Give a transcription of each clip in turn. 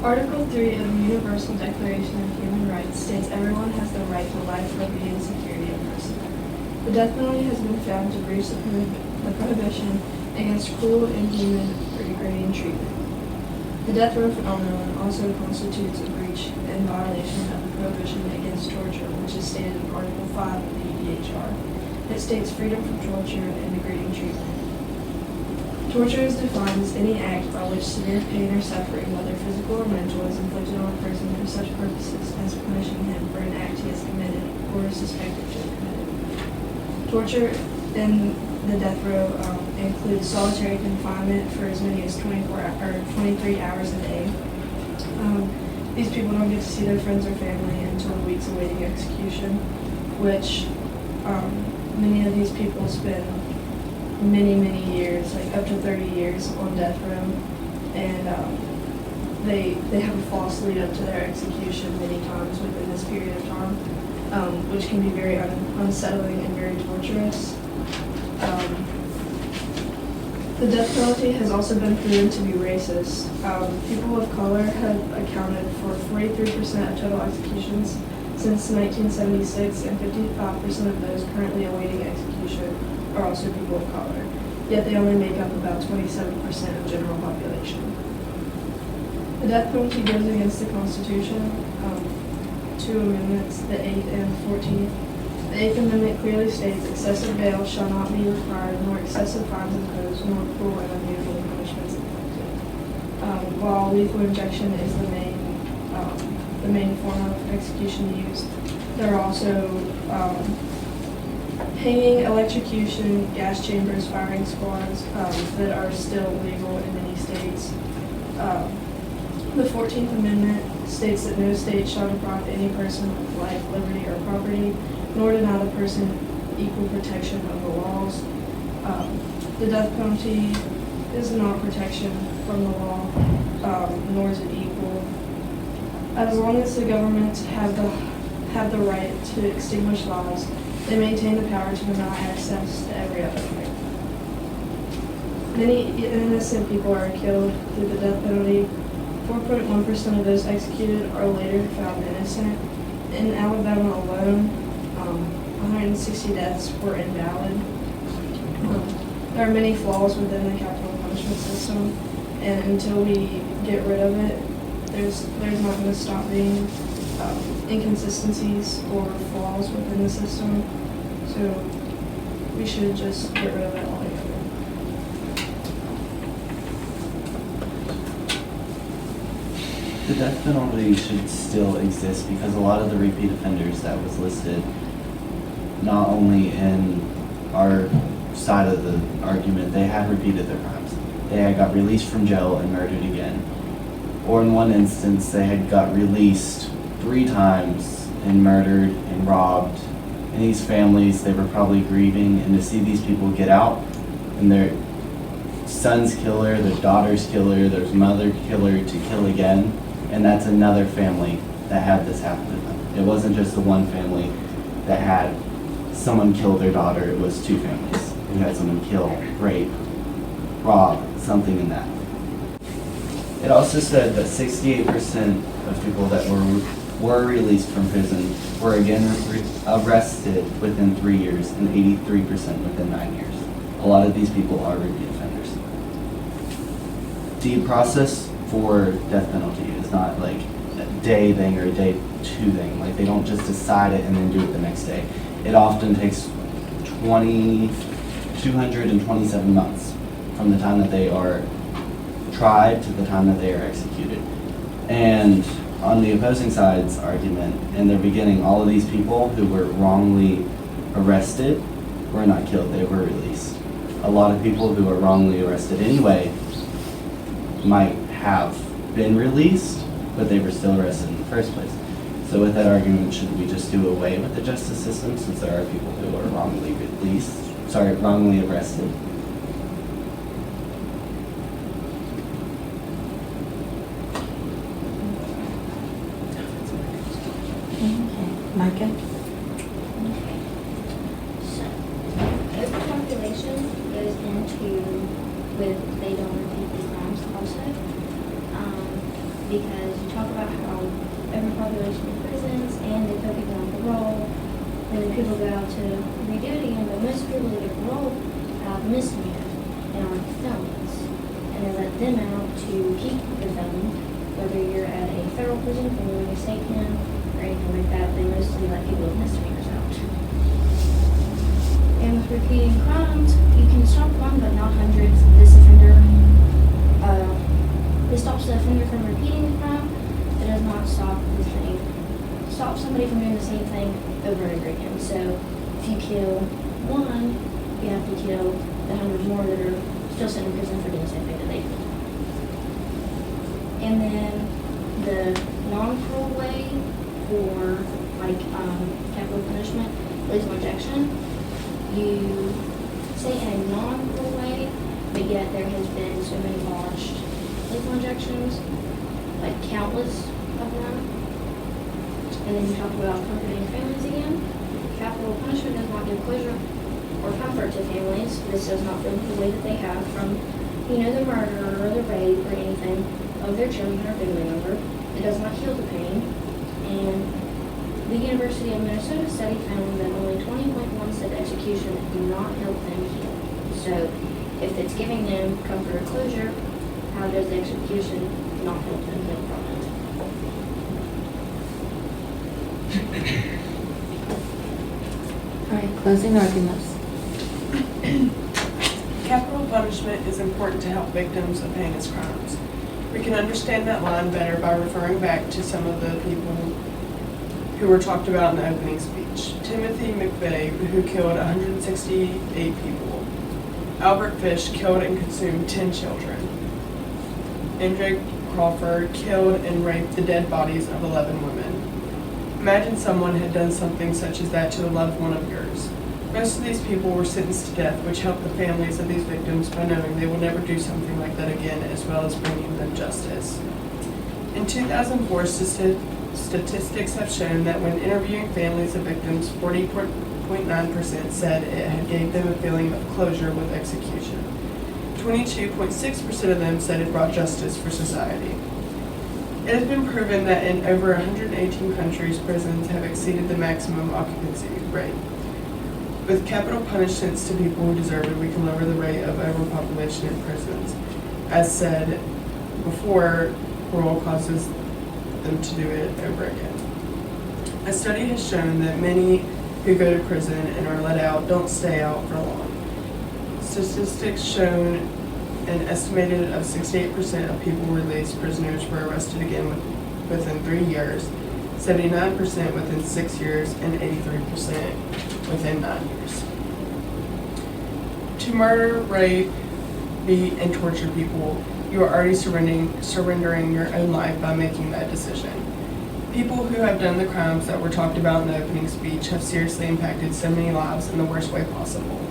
Article 3 of the Universal Declaration of Human Rights states everyone has the right to life, liberty, and security of person. The death penalty has been found to breach the prohibition against cruel, inhuman, or degrading treatment. The death row phenomenon also constitutes a breach and violation of the prohibition against torture, which is stated in Article 5 of the EDHR. It states freedom from torture and degrading treatment. Torture is defined as any act by which severe pain or suffering, whether physical or mental, is inflicted on a person for such purposes as punishing him for an act he has committed or is suspected to have committed. Torture in the death row includes solitary confinement for as many as 23 hours a day. These people don't get to see their friends or family until weeks awaiting execution, which many of these people spend many years, like up to 30 years on death row, and they have a false lead up to their execution many times within this period of time, which can be very unsettling and very torturous. The death penalty has also been proven to be racist. People of color have accounted for 43% of total executions since 1976, and 55% of those currently awaiting execution are also people of color, yet they only make up about 27% of general population. The death penalty goes against the Constitution. Two amendments, the 8th and 14th. The 8th Amendment clearly states excessive bail shall not be required, nor excessive fines imposed, nor cruel and unusual punishments inflicted. While lethal injection is the main form of execution used, there are also hanging, electrocution, gas chambers, firing squads that are still legal in many states. The 14th Amendment states that no state shall deprive any person of life, liberty, or property, nor deny the person equal protection of the laws. The death penalty is not protection from the law, nor is it equal. As long as the governments have the right to extinguish lives, they maintain the power to deny access to every other right. Many innocent people are killed through the death penalty. 4.1% of those executed are later found innocent. In Alabama alone, 160 deaths were invalid. There are many flaws within the capital punishment system, and until we get rid of it, there's not going to stop being inconsistencies or flaws within the system. So we should just get rid of it altogether. The death penalty should still exist because a lot of the repeat offenders that was listed, not only in our side of the argument, they had repeated their crimes. They had got released from jail and murdered again. Or in one instance, they had got released 3 times and murdered and robbed. And these families, they were probably grieving, and to see these people get out and their son's killer, their daughter's killer, their mother killer to kill again, and that's another family that had this happen to them. It wasn't just the one family that had someone kill their daughter, it was 2 families who had someone kill, rape, rob, something in that. It also said that 68% of people that were released from prison were again arrested within 3 years and 83% within 9 years. A lot of these people are repeat offenders. The process for death penalty is not like a day thing or a day 2 thing. Like they don't just decide it and then do it the next day. It often takes 227 months from the time that they are tried to the time that they are executed. And on the opposing side's argument, in the beginning, all of these people who were wrongly arrested were not killed, they were released. A lot of people who were wrongly arrested anyway might have been released, but they were still arrested in the first place. So with that argument, should we just do away with the justice system since there are people who are wrongly arrested? Micah? So, overpopulation goes into with they don't repeat these crimes also. because you talk about how overpopulation in prisons and they put people on parole, and then people go out to redo it again, but most people that get parole have misdemeanors and aren't felons. And they let them out to keep the felon, whether you're at a federal prison, or you're in a state pen, or anything like that, they mostly let people with misdemeanors out. And with repeating crimes, you can stop one, but not hundreds. This stops the offender from repeating the crime. It does not stop somebody from doing the same thing over and over again. So if you kill one, you have to kill the hundreds more that are still sitting in prison for doing the same thing that they did. And then the non-cruel way for capital punishment, lethal injection. You say in a non-cruel way, but yet there has been so many botched lethal injections, like countless of them. And then you talk about comforting families again. Capital punishment does not give closure or comfort to families. This does not fill the way that they have from, the murder or the rape or anything of their children or family member. It does not heal the pain. And the University of Minnesota study found that only 20.1 said execution do not help them heal. So if it's giving them comfort or closure, how does the execution not help them heal from it? All right, closing arguments. Capital punishment is important to help victims of heinous crimes. We can understand that line better by referring back to some of the people who were talked about in the opening speech. Timothy McVeigh, who killed 168 people. Albert Fish killed and consumed 10 children. Andre Crawford killed and raped the dead bodies of 11 women. Imagine someone had done something such as that to a loved one of yours. Most of these people were sentenced to death, which helped the families of these victims by knowing they will never do something like that again, as well as bringing them justice. In 2004, statistics have shown that when interviewing families of victims, 40.9% said it had gave them a feeling of closure with execution. 22.6% of them said it brought justice for society. It has been proven that in over 118 countries, prisons have exceeded the maximum occupancy rate. With capital punishments to people who deserve it, we can lower the rate of overpopulation in prisons. As said before, parole causes them to do it over again. A study has shown that many who go to prison and are let out don't stay out for long. Statistics shown an estimated of 68% of people released prisoners were arrested again within 3 years, 79% within 6 years, and 83% within 9 years. To murder, rape, beat, and torture people, you are already surrendering your own life by making that decision. People who have done the crimes that were talked about in the opening speech have seriously impacted so many lives in the worst way possible.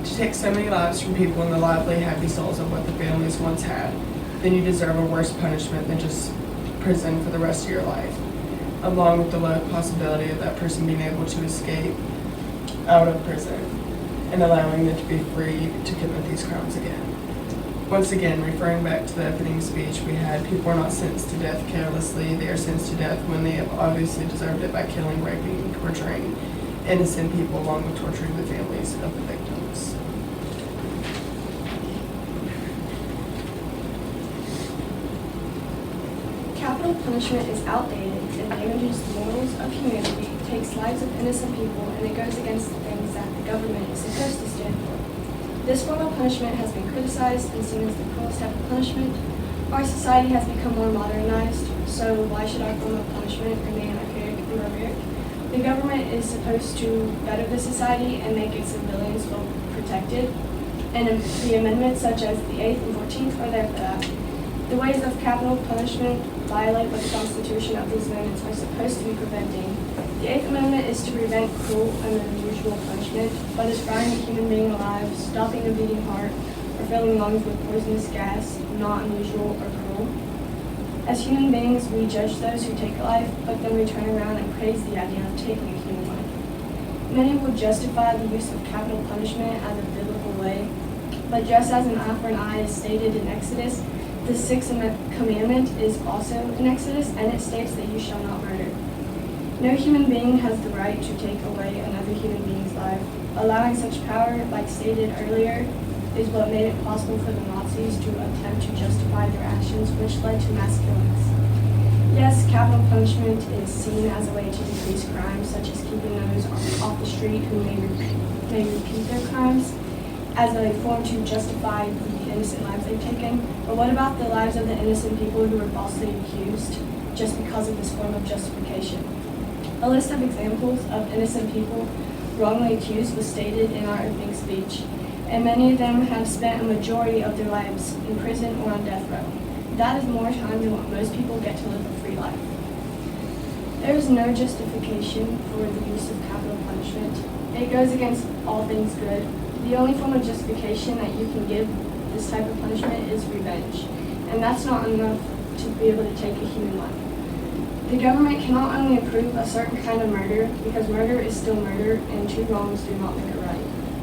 To take so many lives from people in the lively, happy souls of what the families once had, then you deserve a worse punishment than just prison for the rest of your life, along with the low possibility of that person being able to escape out of prison and allowing them to be free to commit these crimes again. Once again, referring back to the opening speech, we had people are not sentenced to death carelessly. They are sentenced to death when they have obviously deserved it by killing, raping, torturing innocent people, along with torturing the families of the victims. Capital punishment is outdated, it damages the morals of humanity, takes lives of innocent people, and it goes against the things that the government is supposed to stand for. This form of punishment has been criticized and seen as the cruelest type of punishment. Our society has become more modernized, so why should our form of punishment remain archaic and barbaric? The government is supposed to better the society and make its civilians feel protected, and the amendments such as the 8th and 14th are there for that. The ways of capital punishment violate what the Constitution of these amendments are supposed to be preventing. The 8th Amendment is to prevent cruel and unusual punishment, but destroying a human being alive, stopping a beating heart, or filling lungs with poisonous gas, not unusual or cruel. As human beings, we judge those who take life, but then we turn around and praise the idea of taking a human life. Many would justify the use of capital punishment as a biblical way, but just as an eye for an eye is stated in Exodus, The sixth commandment is also in Exodus, and it states that you shall not murder. No human being has the right to take away another human being's life. Allowing such power, like stated earlier, is what made it possible for the Nazis to attempt to justify their actions, which led to mass killings. Yes, capital punishment is seen as a way to decrease crime, such as keeping those off the street who may repeat their crimes, as a form to justify the innocent lives they've taken. But what about the lives of the innocent people who were falsely accused just because of this form of justification? A list of examples of innocent people wrongly accused was stated in our opening speech, and many of them have spent a majority of their lives in prison or on death row. That is more time than what most people get to live a free life. There is no justification for the use of capital punishment. It goes against all things good. The only form of justification that you can give this type of punishment is revenge, and that's not enough to be able to take a human life. The government cannot only approve a certain kind of murder because murder is still murder and two wrongs do not make a right.